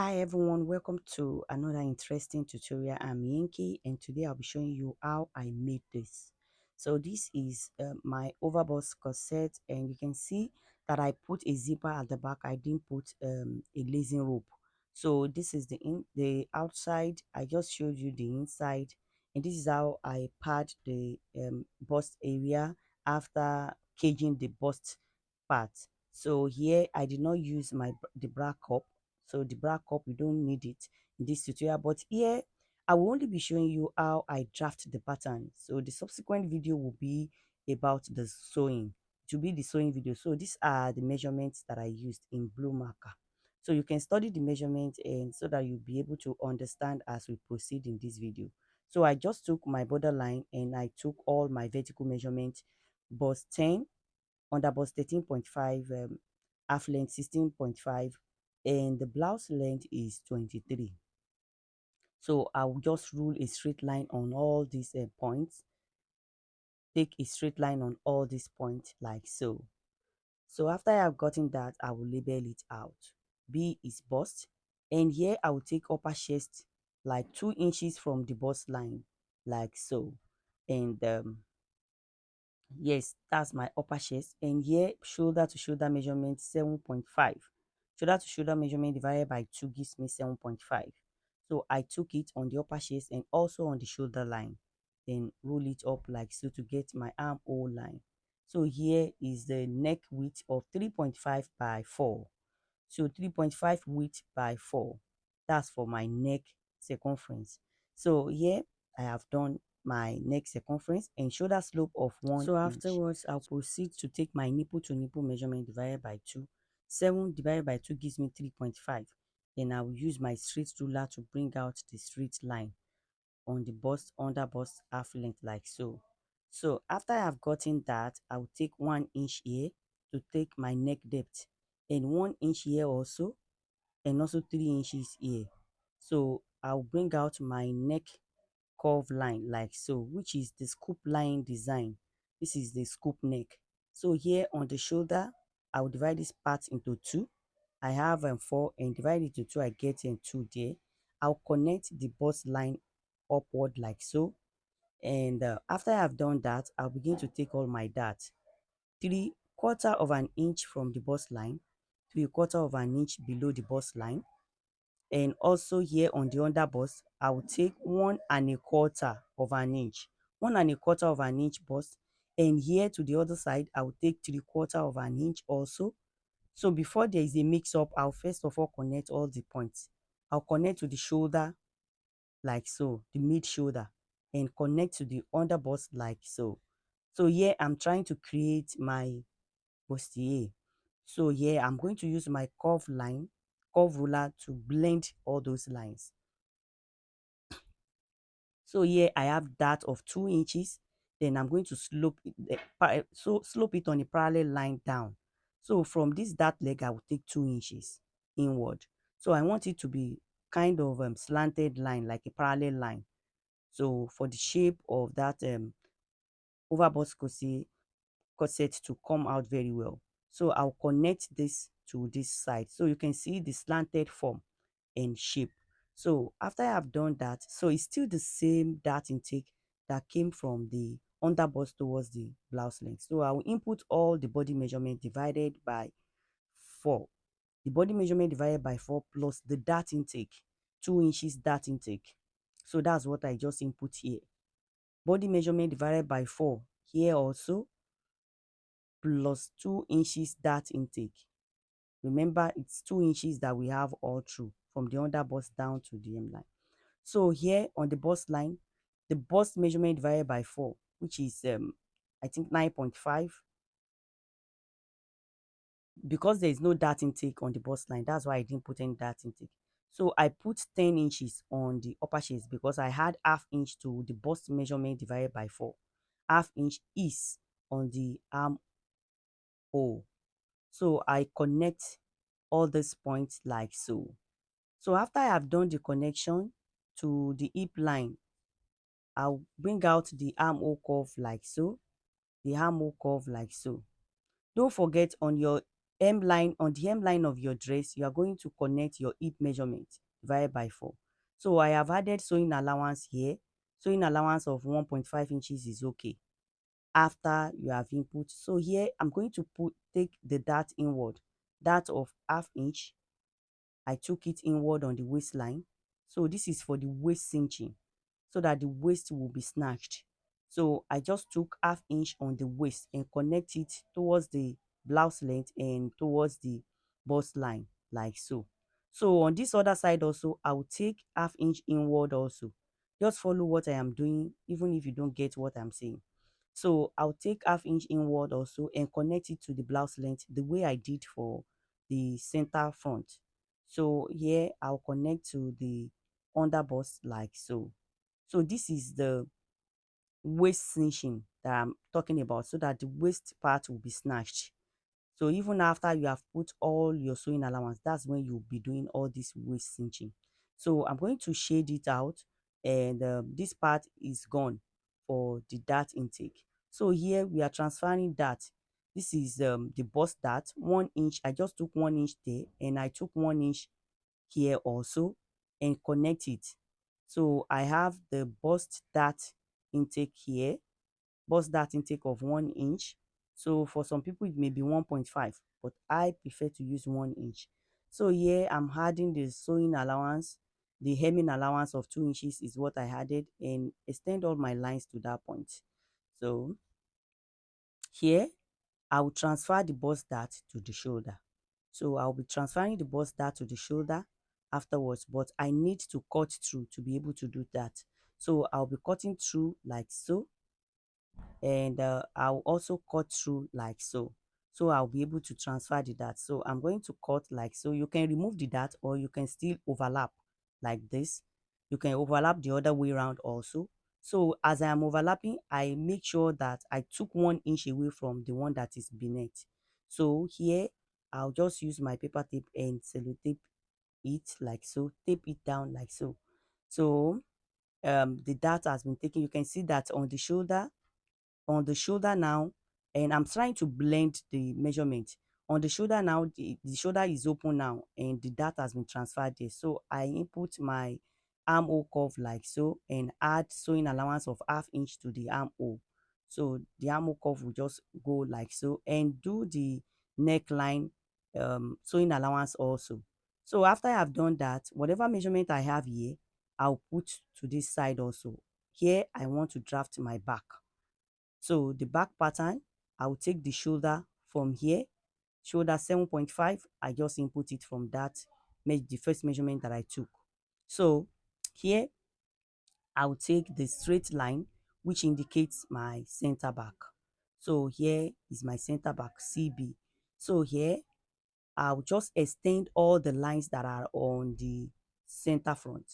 Hi everyone, welcome to another interesting tutorial. I'm Yankee and today I'll be showing you how I made this. So this is my overbust corset, and you can see that I put a zipper at the back. I didn't put a lacing rope. So this is the outside. I just showed you the inside, and this is how I pad the bust area after caging the bust part. So here I did not use the bra cup, so the bra cup we don't need it in this tutorial, but here I will only be showing you how I draft the pattern. So the subsequent video will be about the sewing. It will be the sewing video. So these are the measurements that I used in blue marker, so you can study the measurements and so that you'll be able to understand as we proceed in this video. So I just took my borderline and I took all my vertical measurements: bust 10, under bust 13.5, half length 16.5, and the blouse length is 23. So I will just rule a straight line on all these points. Take a straight line on all these points like so. So after I have gotten that, I will label it out. B is bust, and here I will take upper chest like 2 inches from the bust line like so. And yes, that's my upper chest. And here, shoulder to shoulder measurement 7.5. Shoulder to shoulder measurement divided by 2 gives me 7.5. So I took it on the upper chest and also on the shoulder line. Then roll it up like so to get my armhole line. So here is the neck width of 3.5 by 4. So 3.5 width by 4. That's for my neck circumference. So here I have done my neck circumference and shoulder slope of 1 So inch. Afterwards, I'll proceed to take my nipple to nipple measurement divided by 2. 7 divided by 2 gives me 3.5. Then I will use my straight ruler to bring out the straight line on the bust, under bust half length like so. So after I have gotten that, I will take 1 inch here to take my neck depth, and 1 inch here also, and also 3 inches here. So I'll bring out my neck curve line like so, which is the scoop line design. This is the scoop neck. So here on the shoulder, I will divide this part into 2. I have 4 and divide it into 2. I get 2 there. I'll connect the bust line upward like so. And after I have done that, I'll begin to take all my darts. 3/4 of an inch from the bust line, 3/4 of an inch below the bust line, and also here on the under bust, I will take 1¼ of an inch, 1¼ of an inch bust, and here to the other side, I will take 3/4 of an inch also. So before there is a mix up, I'll first of all connect all the points. I'll connect to the shoulder like so, the mid shoulder, and connect to the under bust like so. So here I'm trying to create my bustier. So here I'm going to use my curve ruler to blend all those lines. So here I have that of 2 inches. Then I'm going to slope it on a parallel line down. So from this dart leg, I will take 2 inches inward. So I want it to be kind of slanted line, like a parallel line. So for the shape of that overbust corset to come out very well. So I'll connect this to this side. So you can see the slanted form and shape. So after I have done that, so it's still the same dart intake that came from the underbust towards the blouse length. So I will input all the body measurement divided by 4. The body measurement divided by 4 plus the dart intake, 2 inches dart intake. So that's what I just input here. Body measurement divided by 4 here also, plus 2 inches dart intake. Remember, it's 2 inches that we have all through from the under bust down to the hem line. So here on the bust line, the bust measurement divided by 4, which is I think 9.5. Because there is no dart intake on the bust line, that's why I didn't put any dart intake. So I put 10 inches on the upper chest because I had ½ inch to the bust measurement divided by 4. ½ inch is on the armhole. So I connect all these points like so. So after I have done the connection to the hip line, I'll bring out the armhole curve like so, the armhole curve like so. Don't forget on your hemline, on the hemline of your dress, you are going to connect your hip measurement divided by 4. So I have added sewing allowance here. Sewing allowance of 1.5 inches is okay after you have input. So here I'm going to take the dart inward, dart of half inch. I took it inward on the waistline. So this is for the waist cinching, so that the waist will be snatched. So I just took half inch on the waist and connect it towards the blouse length and towards the bust line, like so. So on this other side also, I will take half inch inward also. Just follow what I am doing, even if you don't get what I'm saying. So I'll take half inch inward also and connect it to the blouse length the way I did for the center front. So here I'll connect to the under bust like so. So this is the waist cinching that I'm talking about, so that the waist part will be snatched. So even after you have put all your sewing allowance, that's when you'll be doing all this waist cinching. So I'm going to shade it out, and this part is gone for the dart intake. So here we are transferring that. This is the bust dart, 1 inch. I just took 1 inch there, and I took 1 inch here also and connect it. So I have the bust dart intake here, bust dart intake of 1 inch. So for some people it may be 1.5, but I prefer to use 1 inch. So here I'm adding the sewing allowance. The hemming allowance of 2 inches is what I added, and extend all my lines to that point. So here I will transfer the bust dart to the shoulder. So I'll be transferring the bust dart to the shoulder afterwards, but I need to cut through to be able to do that. So I'll be cutting through like so, and I'll also cut through like so. So I'll be able to transfer the dart. So I'm going to cut like so. You can remove the dart, or you can still overlap like this. You can overlap the other way around also. So as I am overlapping, I make sure that I took 1 inch away from the one that is beneath. So here I'll just use my paper tape and sellotape it like so, tape it down like so. So the dart has been taken. You can see that on the shoulder now, and I'm trying to blend the measurement. On the shoulder now, the shoulder is open now, and the dart has been transferred there. So I input my armhole curve like so, and add sewing allowance of half inch to the armhole. So the armhole curve will just go like so, and do the neckline sewing allowance also. So after I have done that, whatever measurement I have here, I'll put to this side also. Here I want to draft my back. So the back pattern, I will take the shoulder from here, shoulder 7.5. I just input it from that, the first measurement that I took. So here I will take the straight line, which indicates my center back. So here is my center back, CB. So here I'll just extend all the lines that are on the center front.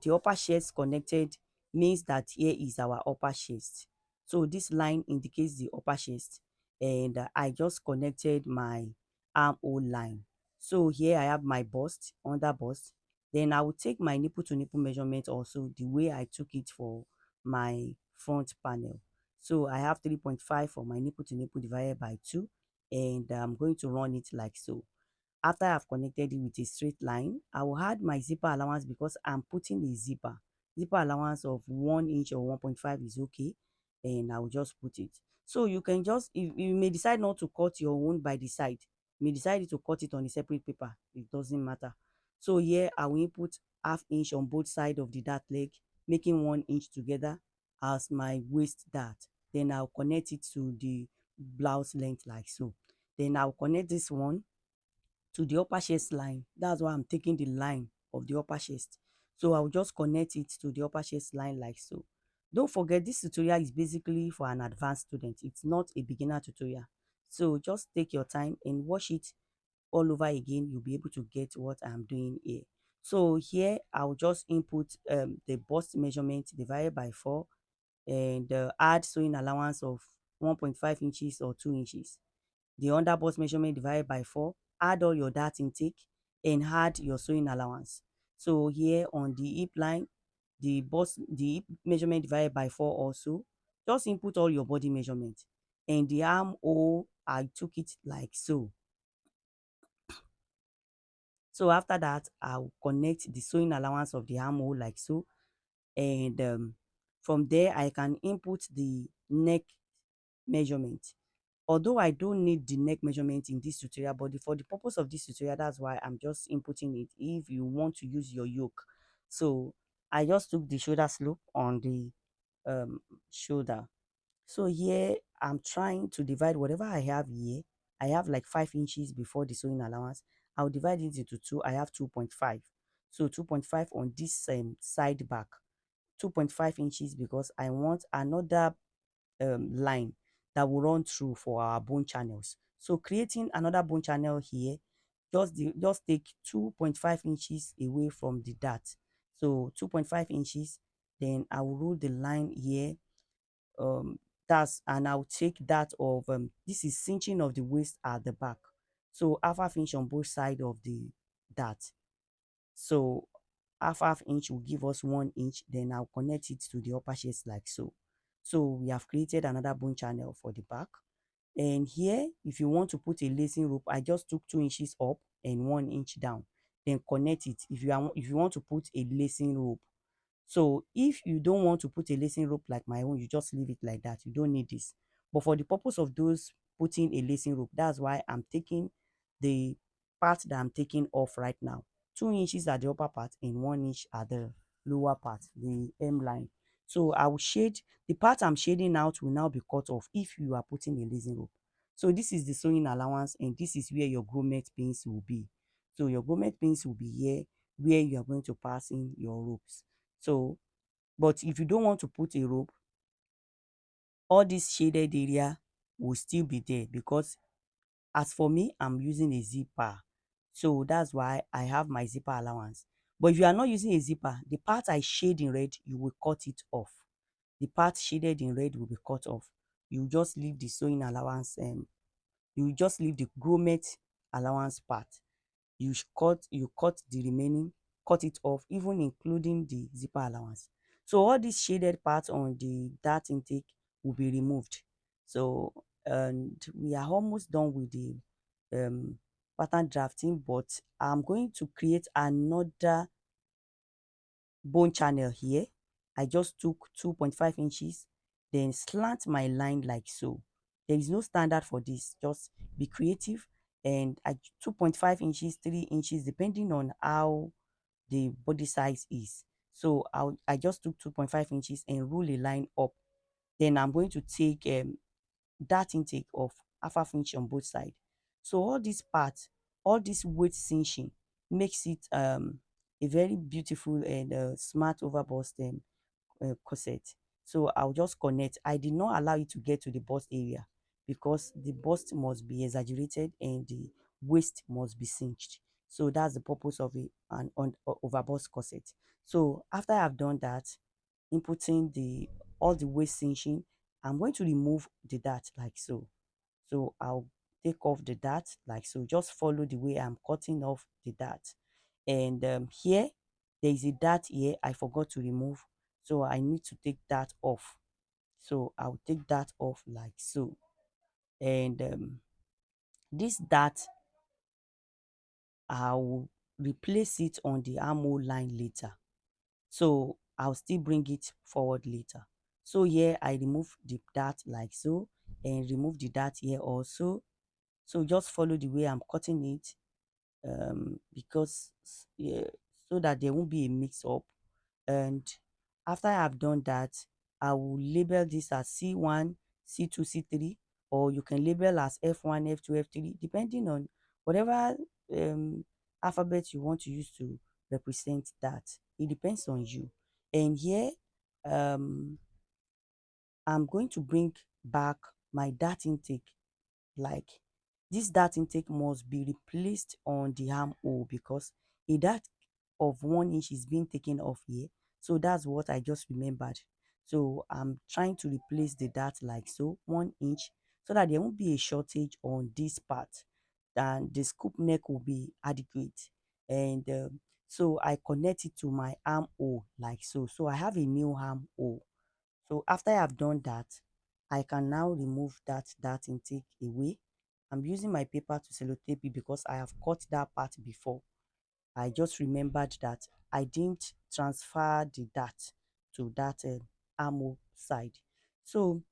The upper chest connected means that here is our upper chest. So this line indicates the upper chest, and I just connected my armhole line. So here I have my bust, under bust. Then I will take my nipple to nipple measurement also the way I took it for my front panel. So I have 3.5 for my nipple to nipple divided by 2, and I'm going to run it like so. After I've connected it with a straight line, I will add my zipper allowance because I'm putting a zipper. Zipper allowance of 1 inch or 1.5 is okay, and I will just put it. So you can just, if you may decide not to cut your own by the side, you may decide to cut it on a separate paper. It doesn't matter. So here I will input half inch on both sides of the dart leg, making 1 inch together as my waist dart. Then I'll connect it to the blouse length like so. Then I'll connect this one to the upper chest line. That's why I'm taking the line of the upper chest. So I'll just connect it to the upper chest line like so. Don't forget, this tutorial is basically for an advanced student. It's not a beginner tutorial. So just take your time and watch it all over again. You'll be able to get what I'm doing here. So here I'll just input the bust measurement divided by 4, and add sewing allowance of 1.5 inches or 2 inches. The under bust measurement divided by 4, add all your dart intake, and add your sewing allowance. So here on the hip line, the hip measurement divided by 4 also, just input all your body measurement and the armhole, I took it like so. So after that, I'll connect the sewing allowance of the armhole like so, and from there I can input the neck measurement. Although I don't need the neck measurement in this tutorial, but for the purpose of this tutorial, that's why I'm just inputting it if you want to use your yoke. So I just took the shoulder slope on the um, shoulder. So here I'm trying to divide whatever I have here. I have like 5 inches before the sewing allowance. I'll divide it into two. I have 2.5. So 2.5 on this side back. 2.5 inches because I want another line that will run through for our bone channels. So creating another bone channel here, just take 2.5 inches away from the dart. So 2.5 inches, then I will rule the line here. That's and I'll take that of this is cinching of the waist at the back. So half inch on both sides of the dart. So half inch will give us 1 inch. Then I'll connect it to the upper chest like so. So we have created another bone channel for the back. And here, if you want to put a lacing rope, I just took 2 inches up and 1 inch down. Then connect it. If you want to put a lacing rope, so if you don't want to put a lacing rope like my own, you just leave it like that. You don't need this. But for the purpose of those putting a lacing rope, that's why I'm taking the part that I'm taking off right now. 2 inches at the upper part and 1 inch at the lower part, the M line. So I will shade the part I'm shading out will now be cut off if you are putting a lacing rope. So this is the sewing allowance, and this is where your grommet pins will be. So your grommet pins will be here where you are going to pass in your ropes. So, but if you don't want to put a rope, all this shaded area will still be there because as for me, I'm using a zipper. So that's why I have my zipper allowance. But if you are not using a zipper, the part I shade in red, you will cut it off. The part shaded in red will be cut off. You just leave the sewing allowance, you just leave the grommet allowance part. You cut the remaining, cut it off, even including the zipper allowance. So all these shaded parts on the dart intake will be removed. So and we are almost done with the pattern drafting, but I'm going to create another bone channel here. I just took 2.5 inches, then slant my line like so. There is no standard for this, just be creative. And I 2.5 inches, 3 inches, depending on how the body size is. So I just took 2.5 inches and rule a line up. Then I'm going to take that intake of half inch on both sides. So all these parts, all this weight cinching makes it a very beautiful and smart overbust corset. So I'll just connect. I did not allow it to get to the bust area because the bust must be exaggerated and the waist must be cinched. So that's the purpose of an overbust corset. So after I've done that, inputting the all the waist cinching, I'm going to remove the dart like so. So I'll take off the dart like so. Just follow the way I'm cutting off the dart. And here, there is a dart here I forgot to remove. So I need to take that off. So I'll take that off like so. And this dart, I'll replace it on the armhole line later. So I'll still bring it forward later. So here I remove the dart like so and remove the dart here also. So just follow the way I'm cutting it because yeah, so that there won't be a mix up. And after I have done that, I will label this as C1, C2, C3, or you can label as F1, F2, F3, depending on whatever alphabet you want to use to represent that. It depends on you. And here, um, I'm going to bring back my dart intake. Like this dart intake must be replaced on the armhole because a dart of 1 inch is being taken off here. So that's what I just remembered. So I'm trying to replace the dart like so, 1 inch, so that there won't be a shortage on this part. And the scoop neck will be adequate. And so I connect it to my armhole like so. So I have a new armhole. So after I have done that, I can now remove that intake away. I'm using my paper to sellotape it because I have cut that part before. I just remembered that I didn't transfer the dart to that armhole side. So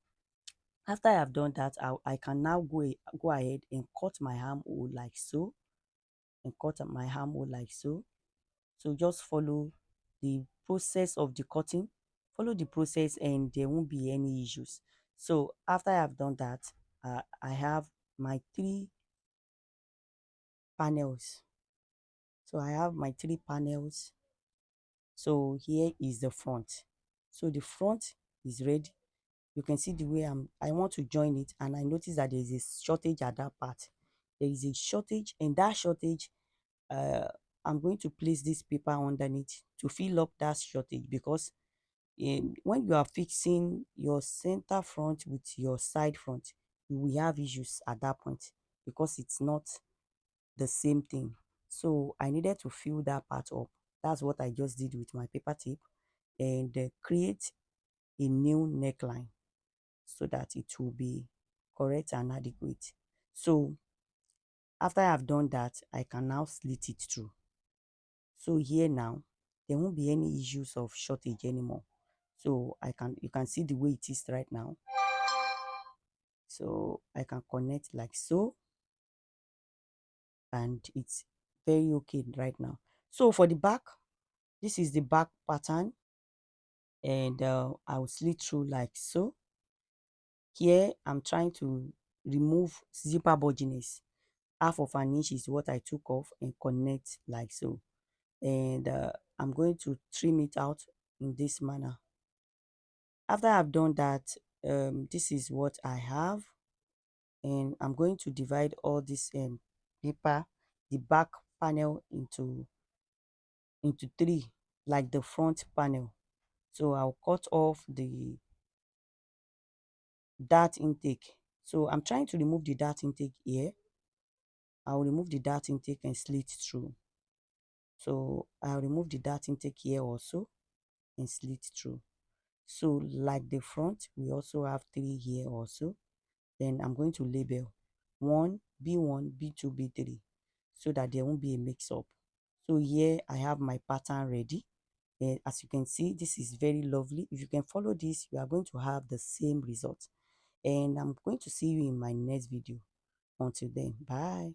after I have done that, I can now go ahead and cut my armhole like so, and cut my armhole like so. So just follow the process of the cutting, follow the process, and there won't be any issues. So after I have done that, I have my three panels. So I have my three panels. So here is the front. So the front is ready. You can see the way I want to join it, and I notice that there is a shortage at that part. There is a shortage, and that shortage, uh, I'm going to place this paper underneath to fill up that shortage, because when you are fixing your center front with your side front, you will have issues at that point because it's not the same thing. So I needed to fill that part up. That's what I just did with my paper tip, and create a new neckline so that it will be correct and adequate. So after I have done that, I can now slit it through. So here now, there won't be any issues of shortage anymore. So you can see the way it is right now. So I can connect like so, and it's very okay right now. So for the back, this is the back pattern, and I will slit through like so. Here I'm trying to remove zipper bulginess. Half of an inch is what I took off, and connect like so. And I'm going to trim it out in this manner. After I've done that, this is what I have, and I'm going to divide all this paper, the back panel, into three, like the front panel. So I'll cut off the dart intake. So I'm trying to remove the dart intake here. I'll remove the dart intake and slit through. So I'll remove the dart intake here also and slit through. So like the front, we also have three here also. Then I'm going to label 1, B1, B2, B3, so that there won't be a mix-up. So here I have my pattern ready. And as you can see, this is very lovely. If you can follow this, you are going to have the same result. And I'm going to see you in my next video. Until then, bye.